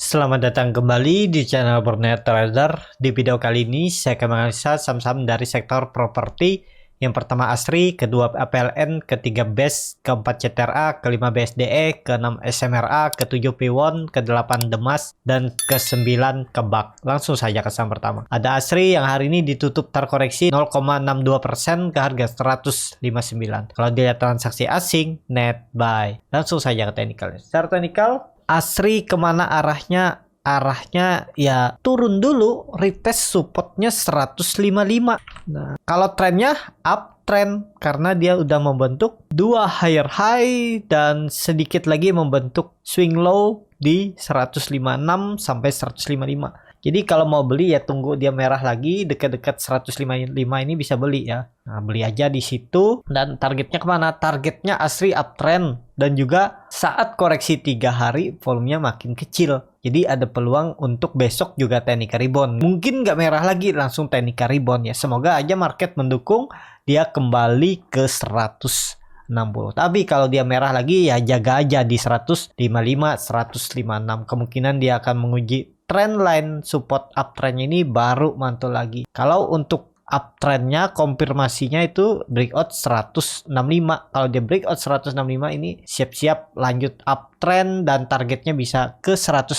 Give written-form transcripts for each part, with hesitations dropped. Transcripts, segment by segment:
Selamat datang kembali di channel Burnet Trader. Di video kali ini saya akan menganalisa saham-saham dari sektor properti. Yang pertama ASRI, kedua APLN, ketiga BES, keempat CTRA, kelima BSDE, keenam SMRA, ketujuh Piwon, kedelapan Demas, dan kesembilan Kebak. Langsung saja ke saham pertama. Ada ASRI yang hari ini ditutup terkoreksi 0,62% ke harga 159. Kalau dilihat transaksi asing, net buy. Langsung saja ke teknikalnya. Secara teknikal, ASRI kemana arahnya? Arahnya ya turun dulu, retest supportnya 155. Nah, kalau trennya uptrend karena dia udah membentuk dua higher high dan sedikit lagi membentuk swing low di 156 sampai 155. Jadi kalau mau beli ya tunggu dia merah lagi dekat-dekat 155 ini bisa beli ya. Nah, beli aja di situ. Dan targetnya kemana? Targetnya ASRI uptrend dan juga saat koreksi 3 hari volumenya makin kecil. Jadi ada peluang untuk besok juga technical rebound. Mungkin nggak merah lagi langsung technical rebound ya. Semoga aja market mendukung dia kembali ke 160. Tapi kalau dia merah lagi ya jaga aja di 155, 156. Kemungkinan dia akan menguji trendline support uptrend ini baru mantul lagi. Kalau untuk uptrendnya konfirmasinya itu breakout 165. Kalau dia breakout 165 ini siap-siap lanjut uptrend dan targetnya bisa ke 180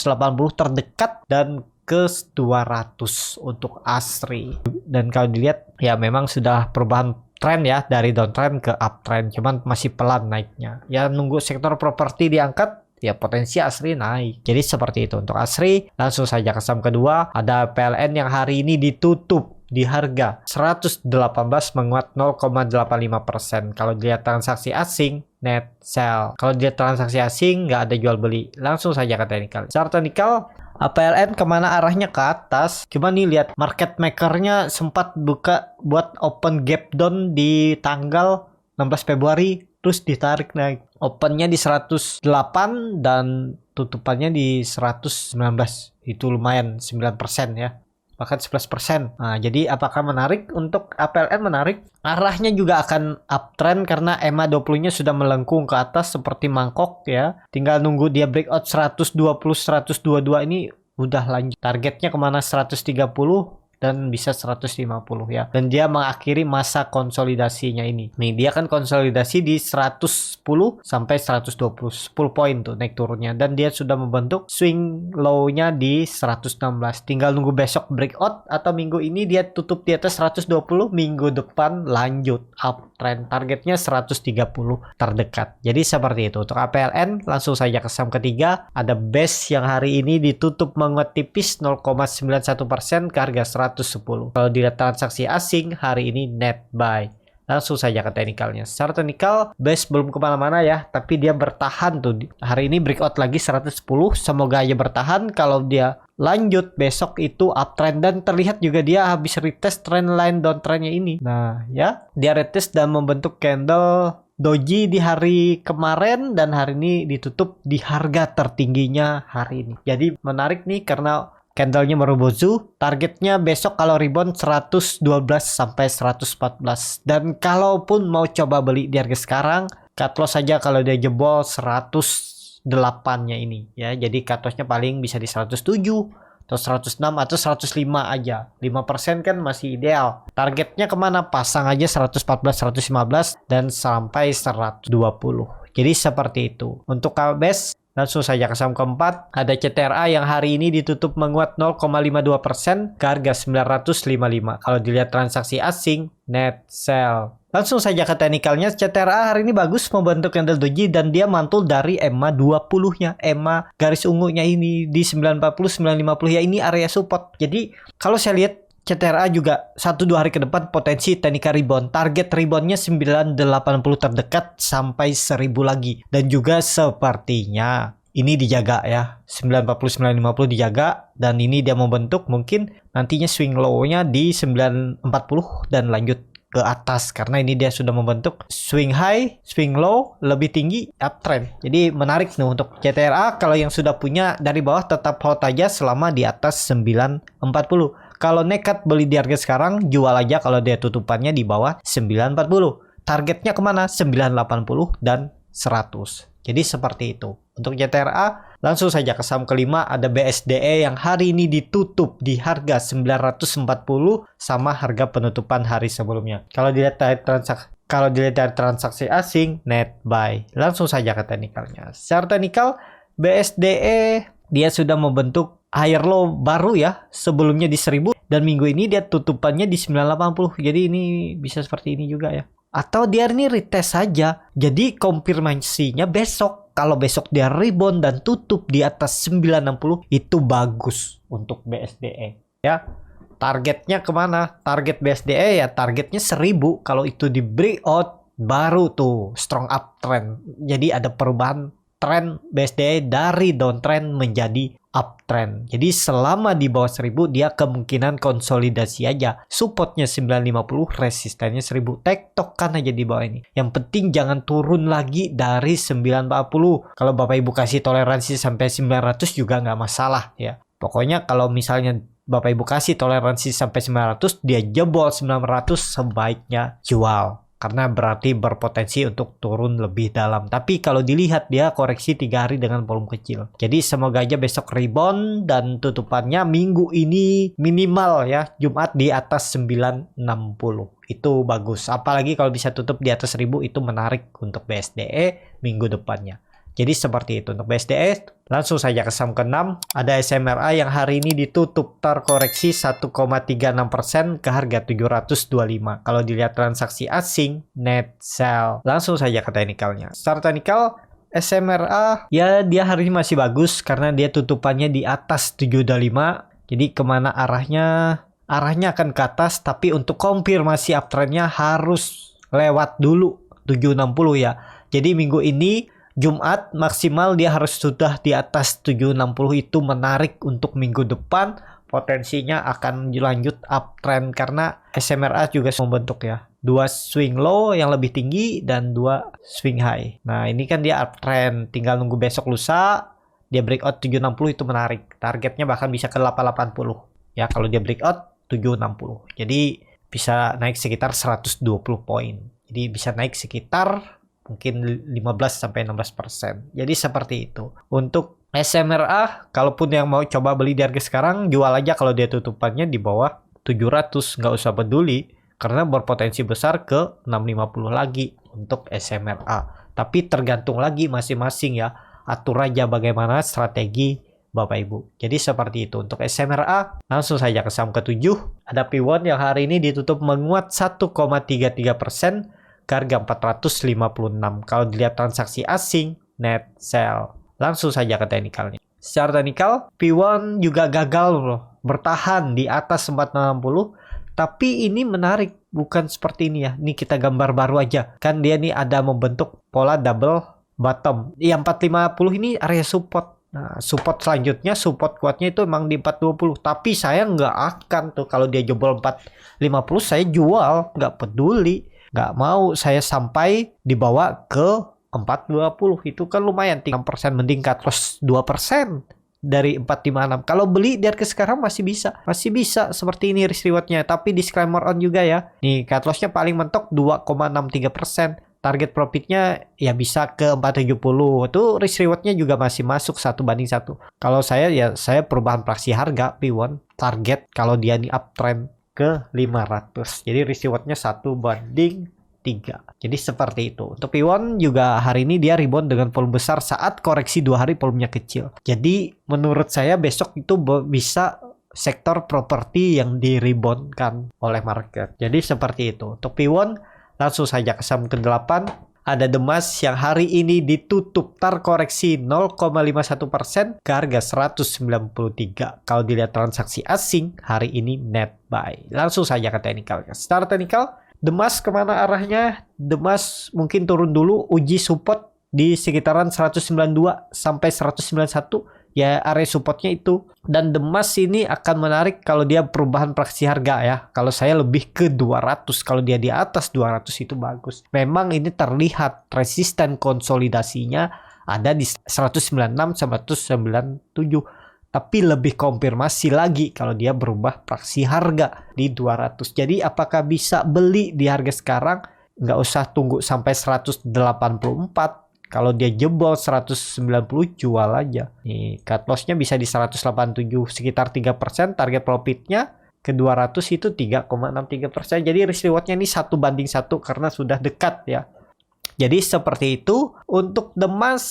terdekat dan ke 200 untuk ASRI. Dan kalau dilihat ya memang sudah perubahan tren ya dari downtrend ke uptrend, cuman masih pelan naiknya. Ya nunggu sektor properti diangkat ya potensi ASRI naik. Jadi seperti itu untuk ASRI. Langsung saja ke saham kedua. Ada PLN yang hari ini ditutup di harga 118 menguat 0,85%. Kalau dilihat transaksi asing net sell. Kalau dilihat transaksi asing nggak ada jual beli. Langsung saja ke teknikal. Secara teknikal APLN kemana arahnya ke atas. Cuma nih lihat market makernya sempat buka buat open gap down di tanggal 16 Februari. Terus ditarik naik. Opennya di 108 dan tutupannya di 119. Itu lumayan 9% ya. Bahkan 11%. Nah, jadi apakah menarik? Untuk APLN menarik. Arahnya juga akan uptrend karena EMA 20-nya sudah melengkung ke atas seperti mangkok ya. Tinggal nunggu dia breakout 120, 122 ini udah lanjut. Targetnya kemana? 130 dan bisa 150 ya. Dan dia mengakhiri masa konsolidasinya ini. Nih, dia kan konsolidasi di 110 sampai 120. 10 poin tuh naik turunnya. Dan dia sudah membentuk swing low-nya di 116. Tinggal nunggu besok breakout atau minggu ini dia tutup di atas 120. Minggu depan lanjut uptrend. Targetnya 130 terdekat. Jadi seperti itu. Untuk APLN langsung saja ke saham ketiga. Ada BES yang hari ini ditutup menguat tipis 0,91% ke harga 110. Kalau dilihat transaksi asing hari ini net buy. Langsung saja ke teknikalnya. Secara teknikal BES belum kemana-mana ya, tapi dia bertahan tuh. Hari ini breakout lagi 110. Semoga aja bertahan. Kalau dia lanjut besok itu uptrend dan terlihat juga dia habis retest trendline downtrendnya ini. Nah ya, dia retest dan membentuk candle doji di hari kemarin dan hari ini ditutup di harga tertingginya hari ini. Jadi menarik nih karena candlenya merubuzu. Targetnya besok kalau rebound 112 sampai 114. Dan kalaupun mau coba beli di harga sekarang, cut loss saja kalau dia jebol 108-nya ini ya. Jadi cut loss-nya paling bisa di 107 atau 106 atau 105 aja. 5% kan masih ideal. Targetnya kemana? Pasang aja 114, 115 dan sampai 120. Jadi seperti itu. Untuk KBS langsung saja ke saham keempat. Ada CTRA yang hari ini ditutup menguat 0,52% ke harga 955. Kalau dilihat transaksi asing, net sell. Langsung saja ke teknikalnya. CTRA hari ini bagus membentuk candle doji dan dia mantul dari EMA 20-nya. EMA garis ungunya ini di 940, 950 ya, ini area support. Jadi kalau saya lihat CTRA juga 1-2 hari ke depan potensi technical rebound. Target reboundnya 980 terdekat sampai 1000 lagi. Dan juga sepertinya ini dijaga ya. 940, 950 dijaga. Dan ini dia membentuk mungkin nantinya swing low-nya di 940 dan lanjut ke atas. Karena ini dia sudah membentuk swing high, swing low, lebih tinggi, uptrend. Jadi menarik nih untuk CTRA. Kalau yang sudah punya dari bawah tetap hold aja selama di atas 940. Kalau nekat beli di harga sekarang, jual aja kalau dia tutupannya di bawah 940. Targetnya kemana? 980 dan 100. Jadi seperti itu. Untuk CTRA Langsung saja ke saham kelima, ada BSDE yang hari ini ditutup di harga 940 sama harga penutupan hari sebelumnya. Kalau dilihat dari transaksi asing, net buy. Langsung saja ke teknikalnya. Secara teknikal, BSDE dia sudah membentuk higher low baru ya, sebelumnya di 1000 dan minggu ini dia tutupannya di 980. Jadi ini bisa seperti ini juga ya. Atau dia ini retest saja. Jadi konfirmasinya besok. Kalau besok dia rebound dan tutup di atas 960, itu bagus untuk BSDE ya. Targetnya kemana? Target BSDE ya targetnya 1000. Kalau itu di breakout baru tuh strong uptrend. Jadi ada perubahan tren BSDE dari downtrend menjadi uptrend. Jadi selama di bawah 1000 dia kemungkinan konsolidasi aja. Supportnya 950, resistennya 1000. Tektokan aja di bawah ini. Yang penting jangan turun lagi dari 940. Kalau Bapak Ibu kasih toleransi sampai 900 juga nggak masalah ya. Pokoknya kalau misalnya Bapak Ibu kasih toleransi sampai 900, dia jebol 900, sebaiknya jual. Karena berarti berpotensi untuk turun lebih dalam. Tapi kalau dilihat dia koreksi 3 hari dengan volume kecil. Jadi semoga aja besok rebound dan tutupannya minggu ini minimal ya. Jumat di atas 960. Itu bagus. Apalagi kalau bisa tutup di atas 1000 itu menarik untuk BSDE minggu depannya. Jadi seperti itu untuk BSDE. Langsung saja ke saham ke-6. Ada SMRA yang hari ini ditutup terkoreksi 1,36% ke harga 725. Kalau dilihat transaksi asing, net sell. Langsung saja ke teknikalnya. Secara teknikal, SMRA ya dia hari ini masih bagus karena dia tutupannya di atas 725. Jadi kemana arahnya? Arahnya akan ke atas, tapi untuk konfirmasi uptrendnya harus lewat dulu 760 ya. Jadi minggu ini Jumat maksimal dia harus sudah di atas 760, itu menarik untuk minggu depan. Potensinya akan dilanjut uptrend karena SMRA juga membentuk ya. 2 swing low yang lebih tinggi dan 2 swing high. Nah ini kan dia uptrend, tinggal nunggu besok lusa dia breakout 760 itu menarik. Targetnya bahkan bisa ke 880 ya kalau dia breakout 760. Jadi bisa naik sekitar 120 poin. Jadi bisa naik sekitar mungkin 15-16%. Jadi seperti itu. Untuk SMRA, kalaupun yang mau coba beli di harga sekarang, jual aja kalau dia tutupannya di bawah 700. Nggak usah peduli, karena berpotensi besar ke 650 lagi untuk SMRA. Tapi tergantung lagi masing-masing ya. Atur aja bagaimana strategi Bapak Ibu. Jadi seperti itu. Untuk SMRA, langsung saja ke saham ke-7. Ada P1 yang hari ini ditutup menguat 1,33%. Harga 456. Kalau dilihat transaksi asing, net sell. Langsung saja ke teknikalnya. Secara teknikal, P1 juga gagal loh bertahan di atas 460. Tapi ini menarik, bukan seperti ini ya. Ini kita gambar baru aja. Kan dia nih ada membentuk pola double bottom. Yang 450 ini area support. Nah, support selanjutnya, support kuatnya itu emang di 420. Tapi saya nggak akan tuh kalau dia jebol 450, saya jual. Nggak peduli. Nggak mau saya sampai dibawa ke 420. Itu kan lumayan 6%, mending cut loss 2% dari 456. Kalau beli di harga sekarang masih bisa seperti ini risk rewardnya. Tapi disclaimer on juga ya, nih cut lossnya paling mentok 2,63%. Target profitnya ya bisa ke 470. Itu risk rewardnya juga masih masuk 1:1. Kalau saya ya saya perubahan praksi harga P1 target kalau dia nih uptrend ke 500. Jadi risk rewardnya 1:3. Jadi seperti itu. Untuk P1 juga hari ini dia rebound dengan volume besar saat koreksi 2 hari volumenya kecil. Jadi menurut saya besok itu bisa sektor properti yang di reboundkan oleh market. Jadi seperti itu. Untuk P1 langsung saja ke saham ke-8. Ada Demas yang hari ini ditutup terkoreksi 0,51% ke harga 193. Kalau dilihat transaksi asing, hari ini net buy. Langsung saja ke teknikal. Secara teknikal, Demas kemana arahnya? Demas mungkin turun dulu, uji support di sekitaran 192 sampai 191. Ya area supportnya itu. Dan Demas ini akan menarik kalau dia perubahan praksi harga ya. Kalau saya lebih ke 200. Kalau dia di atas 200 itu bagus. Memang ini terlihat resisten konsolidasinya ada di 196 sampai 197. Tapi lebih konfirmasi lagi kalau dia berubah praksi harga di 200. Jadi apakah bisa beli di harga sekarang? Nggak usah tunggu sampai 184. Kalau dia jebol 190 jual aja. Nih, cut loss-nya bisa di 187, sekitar 3%, target profitnya ke 200 itu 3,63%. Jadi risk reward-nya ini 1:1 karena sudah dekat ya. Jadi seperti itu. Untuk Demas,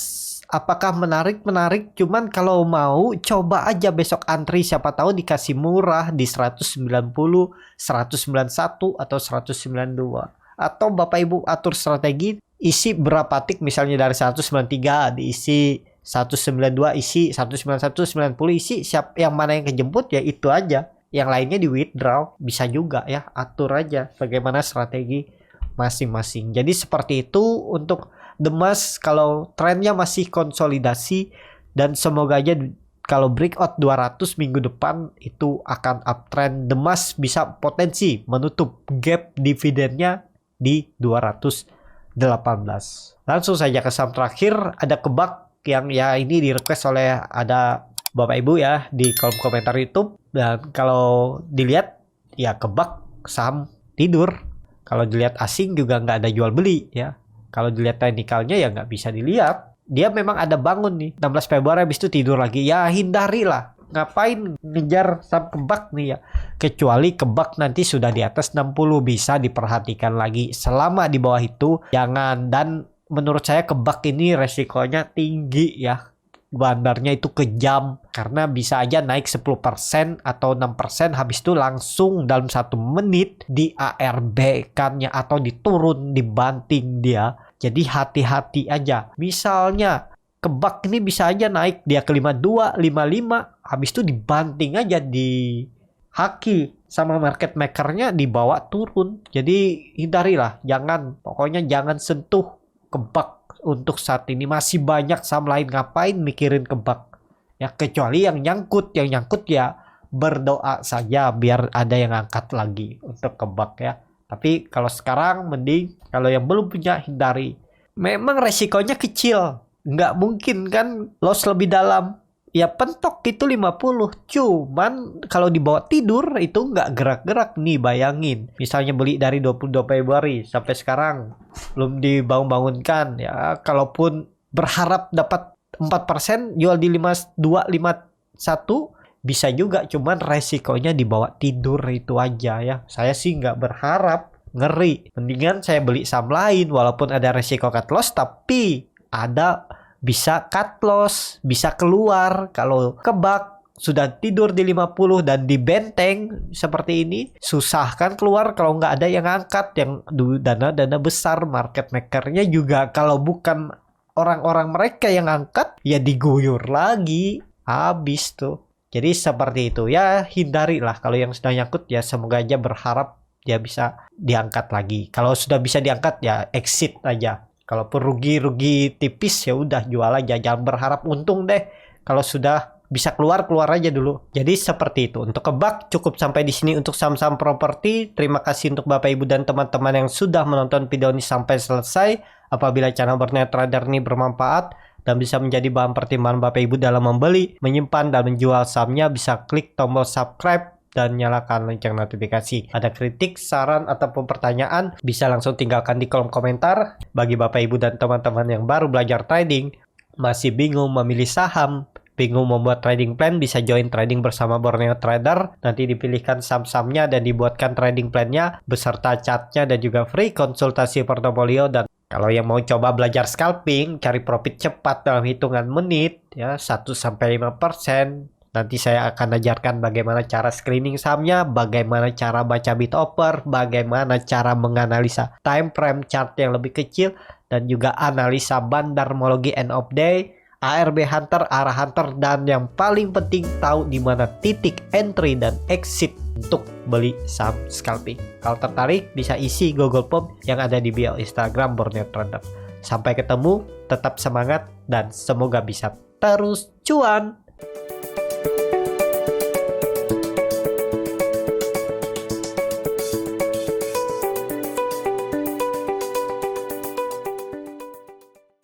apakah menarik? Menarik, cuman kalau mau coba aja besok antri, siapa tahu dikasih murah di 190, 191 atau 192. Atau Bapak Ibu atur strategi, isi berapa tik, misalnya dari 193 diisi 192, isi 191, 90, isi siap yang mana yang kejemput ya itu aja. Yang lainnya di withdraw, bisa juga ya, atur aja bagaimana strategi masing-masing. Jadi seperti itu untuk Demas. Kalau trennya masih konsolidasi dan semoga aja kalau breakout 200 minggu depan itu akan uptrend. Demas bisa potensi menutup gap dividennya di 218. Langsung saja ke saham terakhir, ada Kebak yang ya ini di request oleh ada Bapak Ibu ya di kolom komentar YouTube. Dan kalau dilihat ya Kebak saham tidur. Kalau dilihat asing juga nggak ada jual beli ya. Kalau dilihat teknikalnya ya nggak bisa dilihat. Dia memang ada bangun nih 16 Februari habis itu tidur lagi. Ya hindarilah. Ngapain ngejar saham Kebak nih ya. Kecuali Kebak nanti sudah di atas 60, bisa diperhatikan lagi. Selama di bawah itu jangan. Dan menurut saya Kebak ini resikonya tinggi ya. Bandarnya itu kejam karena bisa aja naik 10% atau 6%, habis itu langsung dalam 1 menit di ARB-kannya atau diturun, dibanting dia. Jadi hati-hati aja. Misalnya Kebak ini bisa aja naik dia ke 52, 55, habis itu dibanting aja di haki sama market makernya, dibawa turun. Jadi hindarilah, pokoknya jangan sentuh Kebak. Untuk saat ini masih banyak saham lain, ngapain mikirin Kebak ya, kecuali yang nyangkut ya berdoa saja biar ada yang angkat lagi untuk Kebak ya. Tapi kalau sekarang mending, kalau yang belum punya hindari. Memang resikonya kecil, nggak mungkin kan loss lebih dalam ya, pentok itu 50, cuman kalau dibawa tidur itu nggak gerak-gerak nih. Bayangin misalnya beli dari 22 Februari sampai sekarang belum dibangun-bangunkan ya, kalaupun berharap dapat 4% jual di 52, 51 bisa juga, cuman resikonya dibawa tidur itu aja ya. Saya sih nggak berharap, ngeri. Mendingan saya beli saham lain walaupun ada resiko cut loss, tapi ada bisa cut loss, bisa keluar. Kalau Kebak sudah tidur di 50 dan di benteng seperti ini, susah kan keluar kalau nggak ada yang angkat, yang dana-dana besar. Market makernya juga kalau bukan orang-orang mereka yang angkat ya diguyur lagi, habis tuh. Jadi seperti itu ya, hindarilah kalau yang sudah nyangkut ya, semoga aja berharap dia bisa diangkat lagi. Kalau sudah bisa diangkat ya exit aja. Kalaupun rugi tipis ya udah jual aja, jangan berharap untung deh. Kalau sudah bisa keluar aja dulu. Jadi seperti itu. Untuk Kebak cukup sampai di sini untuk saham-saham properti. Terima kasih untuk Bapak Ibu dan teman-teman yang sudah menonton video ini sampai selesai. Apabila channel Berniat Trader ini bermanfaat dan bisa menjadi bahan pertimbangan Bapak Ibu dalam membeli, menyimpan dan menjual sahamnya, bisa klik tombol subscribe dan nyalakan lonceng notifikasi. Ada kritik, saran, ataupun pertanyaan, bisa langsung tinggalkan di kolom komentar. Bagi Bapak Ibu dan teman-teman yang baru belajar trading, masih bingung memilih saham, bingung membuat trading plan, bisa join trading bersama Borneo Trader. Nanti dipilihkan saham-sahamnya dan dibuatkan trading plannya beserta chartnya dan juga free konsultasi portofolio. Dan kalau yang mau coba belajar scalping, cari profit cepat dalam hitungan menit ya, 1-5%. Nanti saya akan ajarkan bagaimana cara screening sahamnya, bagaimana cara baca bid offer, bagaimana cara menganalisa time frame chart yang lebih kecil, dan juga analisa bandarmologi end of day, ARB hunter, arah hunter, dan yang paling penting tahu di mana titik entry dan exit untuk beli saham scalping. Kalau tertarik bisa isi Google Form yang ada di bio Instagram Borneo Trader. Sampai ketemu, tetap semangat dan semoga bisa terus cuan.